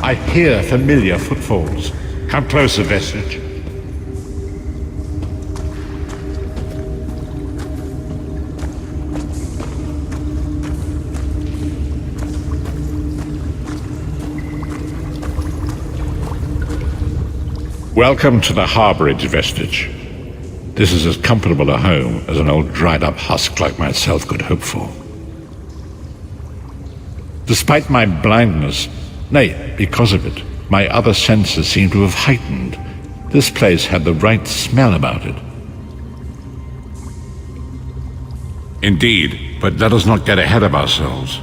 I hear familiar footfalls. Come closer, Vestige. Welcome to the Harborage, Vestige. This is as comfortable a home as an old dried-up husk like myself could hope for. Despite my blindness, nay, because of it, my other senses seem to have heightened. This place had the right smell about it. Indeed, but let us not get ahead of ourselves.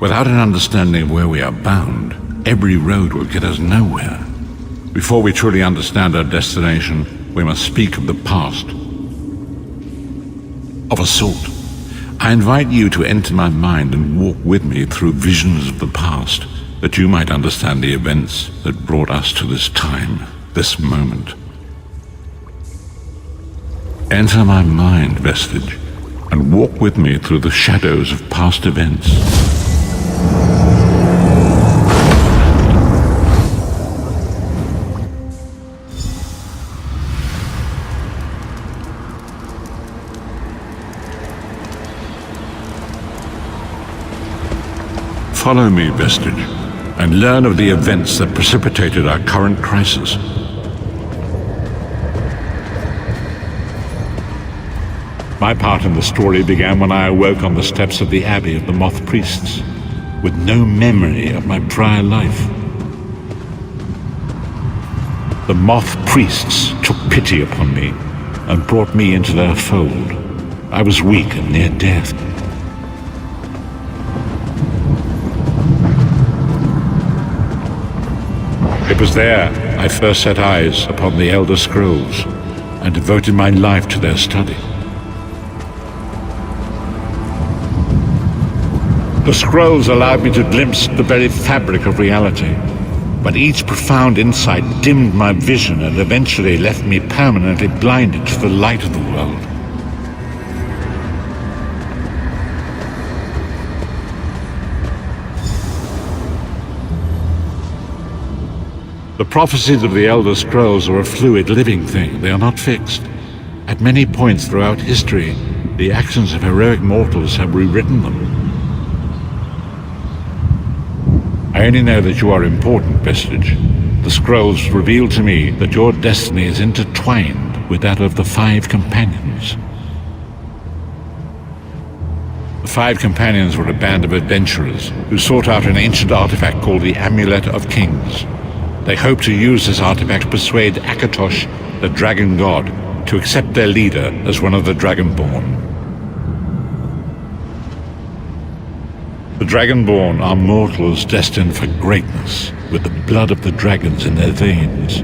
Without an understanding of where we are bound, every road will get us nowhere. Before we truly understand our destination, we must speak of the past. Of a sort. I invite you to enter my mind and walk with me through visions of the past, that you might understand the events that brought us to this time, this moment. Enter my mind, Vestige, and walk with me through the shadows of past events. Follow me, Vestige, and learn of the events that precipitated our current crisis. My part in the story began when I awoke on the steps of the Abbey of the Moth Priests, with no memory of my prior life. The Moth Priests took pity upon me and brought me into their fold. I was weak and near death. It was there I first set eyes upon the Elder Scrolls and devoted my life to their study. The scrolls allowed me to glimpse the very fabric of reality, but each profound insight dimmed my vision and eventually left me permanently blinded to the light of the world. The prophecies of the Elder Scrolls are a fluid, living thing. They are not fixed. At many points throughout history, the actions of heroic mortals have rewritten them. I only know that you are important, Vestige. The scrolls reveal to me that your destiny is intertwined with that of the Five Companions. The Five Companions were a band of adventurers who sought out an ancient artifact called the Amulet of Kings. They hoped to use this artifact to persuade Akatosh, the dragon god, to accept their leader as one of the Dragonborn. The Dragonborn are mortals destined for greatness, with the blood of the dragons in their veins.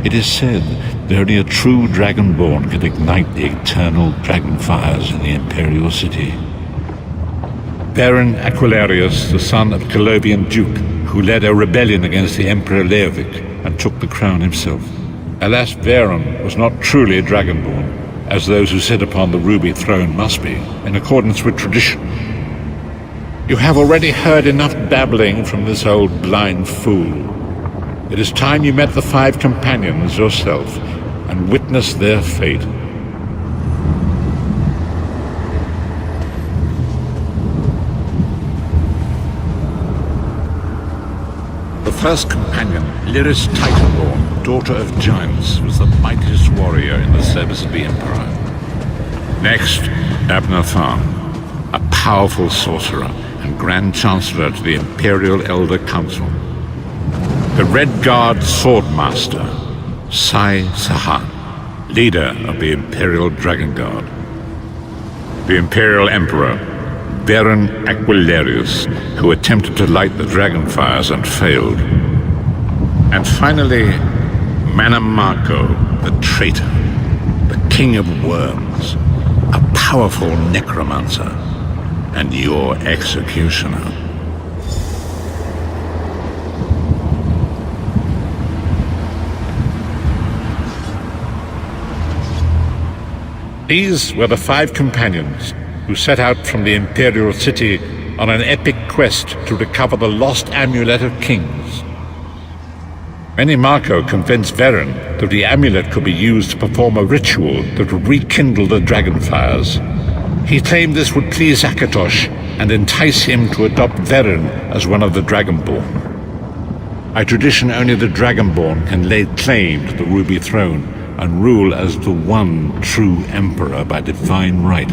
It is said that only a true Dragonborn can ignite the eternal dragon fires in the Imperial City. Baron Aquilarius, the son of Colovian Duke, who led a rebellion against the Emperor Leovic and took the crown himself. Alas, Baron was not truly a Dragonborn, as those who sit upon the ruby throne must be, in accordance with tradition. You have already heard enough babbling from this old blind fool. It is time you met the Five Companions yourself and witnessed their fate. The first companion, Lilith Trelfar, daughter of giants, was the mightiest warrior in the service of the Emperor. Next, Abner Tharn, a powerful sorcerer and Grand Chancellor to the Imperial Elder Council. The Red Guard Swordmaster, Sai Sahan, leader of the Imperial Dragon Guard. The Imperial Emperor, Baron Aquilarius, who attempted to light the dragon fires and failed. And finally, Manamako, the traitor, the king of worms, a powerful necromancer, and your executioner. These were the Five Companions who set out from the Imperial City on an epic quest to recover the lost Amulet of Kings. Menimarco convinced Veren that the amulet could be used to perform a ritual that would rekindle the dragon fires. He claimed this would please Akatosh and entice him to adopt Veren as one of the Dragonborn. By tradition, only the Dragonborn can lay claim to the Ruby Throne and rule as the one true Emperor by divine right.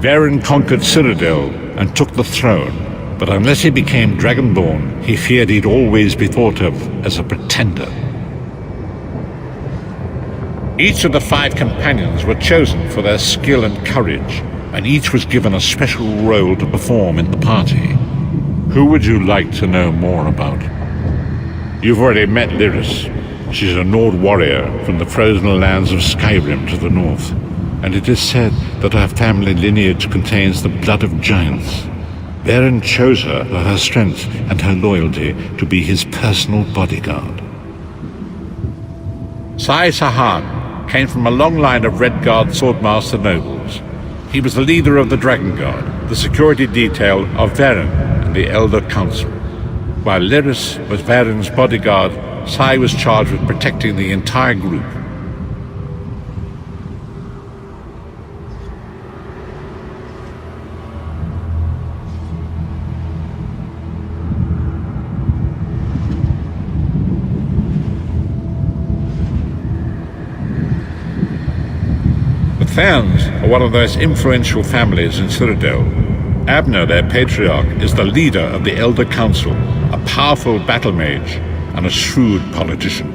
Veren conquered Cyrodiil and took the throne, but unless he became Dragonborn, he feared he'd always be thought of as a pretender. Each of the 5 companions were chosen for their skill and courage, and each was given a special role to perform in the party. Who would you like to know more about? You've already met Lyris. She's a Nord warrior from the frozen lands of Skyrim to the north, and it is said that her family lineage contains the blood of giants. Veren chose her for her strength and her loyalty to be his personal bodyguard. Sai Sahan came from a long line of Redguard swordmaster nobles. He was the leader of the Dragon Guard, the security detail of Veren and the Elder Council. While Lyris was Veren's bodyguard, Sai was charged with protecting the entire group. The Therns are one of the most influential families in Cyrodiil. Abner, their patriarch, is the leader of the Elder Council, a powerful battle mage and a shrewd politician.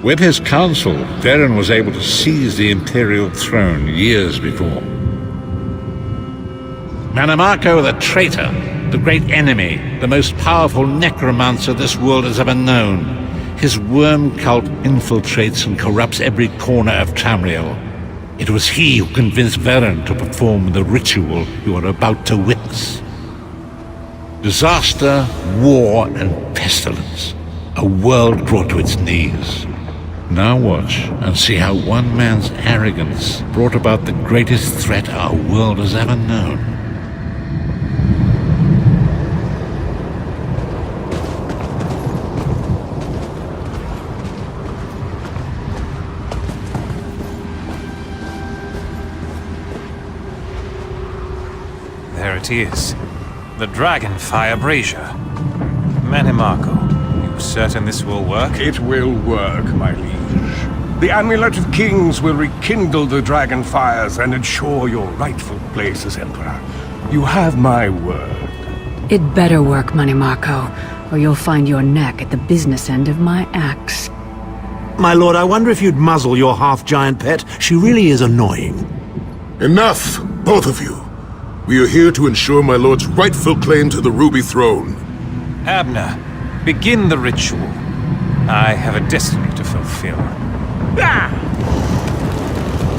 With his council, Veren was able to seize the Imperial throne years before. Menimarco the traitor, the great enemy, the most powerful necromancer this world has ever known. His worm cult infiltrates and corrupts every corner of Tamriel. It was he who convinced Veren to perform the ritual you are about to witness. Disaster, war, and pestilence. A world brought to its knees. Now watch and see how one man's arrogance brought about the greatest threat our world has ever known. There it is. The Dragonfire Brazier. Menimarco, you certain this will work? It will work, my liege. The Amulet of Kings will rekindle the dragon fires and ensure your rightful place as Emperor. You have my word. It better work, Menimarco, or you'll find your neck at the business end of my axe. My lord, I wonder if you'd muzzle your half-giant pet. She really is annoying. Enough, both of you. We are here to ensure my lord's rightful claim to the Ruby Throne. Abner, begin the ritual. I have a destiny to fulfill. Ah!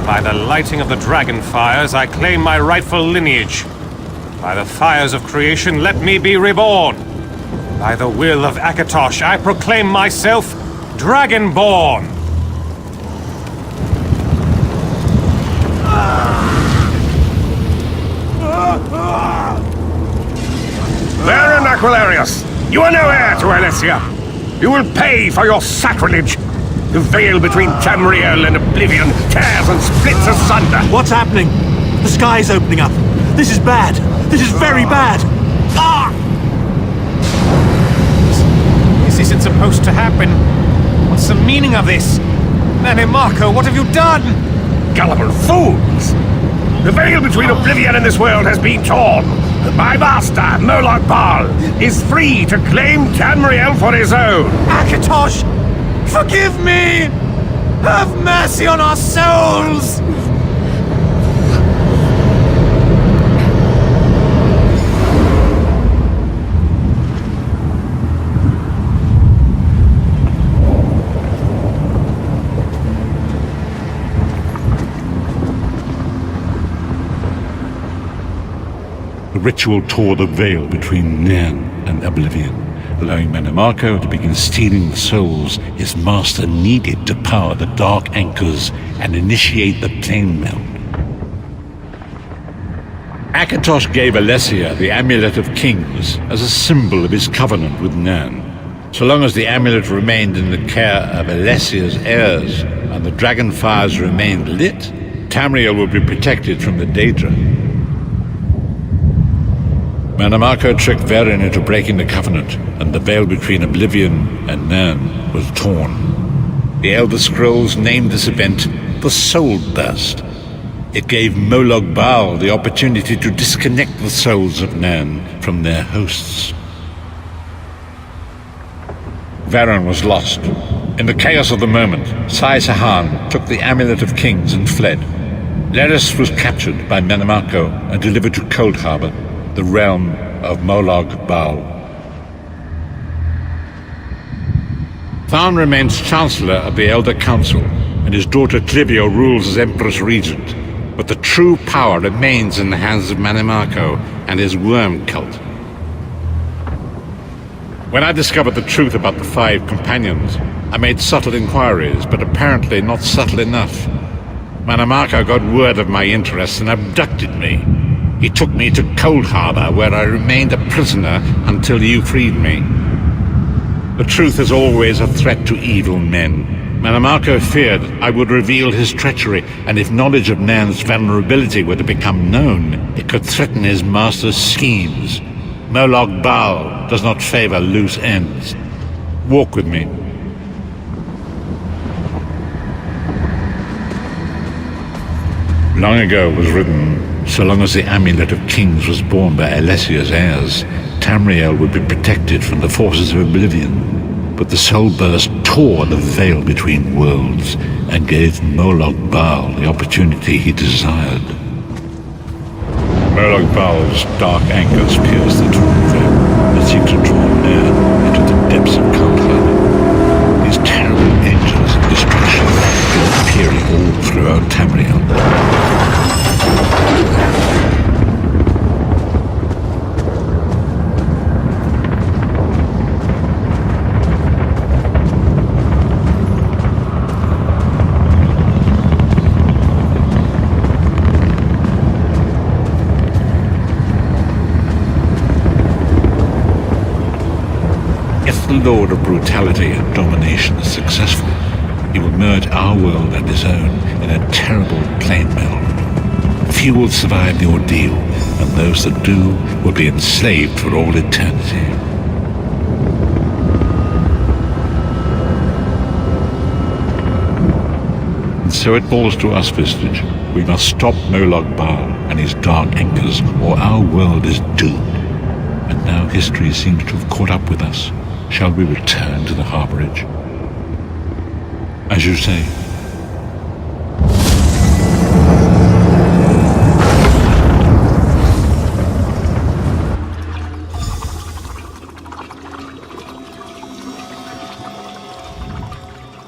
By the lighting of the dragon fires, I claim my rightful lineage. By the fires of creation, let me be reborn. By the will of Akatosh, I proclaim myself Dragonborn. Veren Aquilarius, you are no heir to Alessia. You will pay for your sacrilege. The veil between Tamriel and Oblivion tears and splits asunder. What's happening? The sky's opening up. This is bad. This is very bad. Ah! This isn't supposed to happen. What's the meaning of this? Menimarco, what have you done? Gullible fools! The veil between Oblivion and this world has been torn. My master, Molog Bal, is free to claim Tamriel for his own. Akatosh, forgive me! Have mercy on our souls! The ritual tore the veil between Nairn and Oblivion, allowing Menimarco to begin stealing the souls his master needed to power the dark anchors and initiate the plane melt. Akatosh gave Alessia the Amulet of Kings as a symbol of his covenant with Nairn. So long as the amulet remained in the care of Alessia's heirs and the dragon fires remained lit, Tamriel would be protected from the Daedra. Mannimarco tricked Varen into breaking the covenant, and the veil between Oblivion and Nirn was torn. The Elder Scrolls named this event the Soul Burst. It gave Molog Bal the opportunity to disconnect the souls of Nirn from their hosts. Varen was lost. In the chaos of the moment, Sai Sahan took the Amulet of Kings and fled. Leris was captured by Mannimarco and delivered to Cold Harbor, the realm of Molog Bal. Tharn remains Chancellor of the Elder Council, and his daughter Clivio rules as Empress Regent. But the true power remains in the hands of Mannimarco and his worm cult. When I discovered the truth about the 5 companions, I made subtle inquiries, but apparently not subtle enough. Mannimarco got word of my interests and abducted me. He took me to Cold Harbor, where I remained a prisoner until you freed me. The truth is always a threat to evil men. Mannimarco feared I would reveal his treachery, and if knowledge of Nirn's vulnerability were to become known, it could threaten his master's schemes. Molog Bal does not favor loose ends. Walk with me. Long ago was written, so long as the Amulet of Kings was borne by Alessia's heirs, Tamriel would be protected from the forces of Oblivion. But the Soul Burst tore the veil between worlds and gave Molog Bal the opportunity he desired. Molog Bal's dark anchors pierce the torn veil and seek to draw Nirn into the depths of Cold Harbor. These terrible engines of destruction go appearing all throughout Tamriel. If the Lord of Brutality and Domination is successful, he will merge our world and his own in a terrible plane meld. Few will survive the ordeal, and those that do will be enslaved for all eternity. And so it falls to us, Vistage. We must stop Molog Bal and his dark anchors, or our world is doomed. And now history seems to have caught up with us. Shall we return to the Harborage? As you say.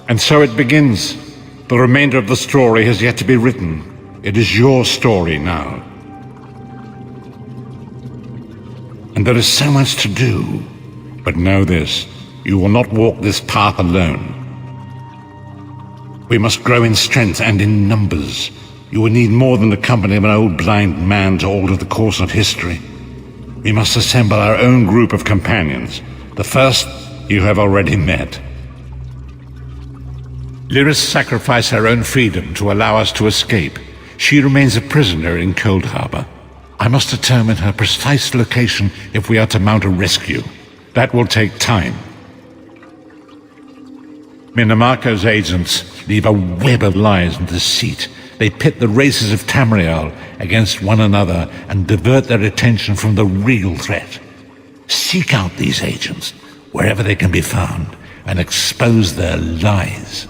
And so it begins. The remainder of the story has yet to be written. It is your story now. And there is so much to do. But know this, you will not walk this path alone. We must grow in strength and in numbers. You will need more than the company of an old blind man to alter the course of history. We must assemble our own group of companions. The first you have already met. Lyris sacrificed her own freedom to allow us to escape. She remains a prisoner in Cold Harbor. I must determine her precise location if we are to mount a rescue. That will take time. Mannimarco's agents leave a web of lies and deceit. They pit the races of Tamriel against one another and divert their attention from the real threat. Seek out these agents, wherever they can be found, and expose their lies.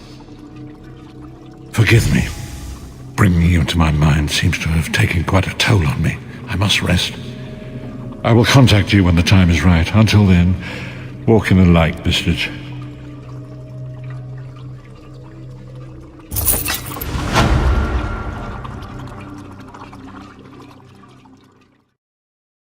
Forgive me. Bringing you into my mind seems to have taken quite a toll on me. I must rest. I will contact you when the time is right. Until then, walk in the light, Vistage.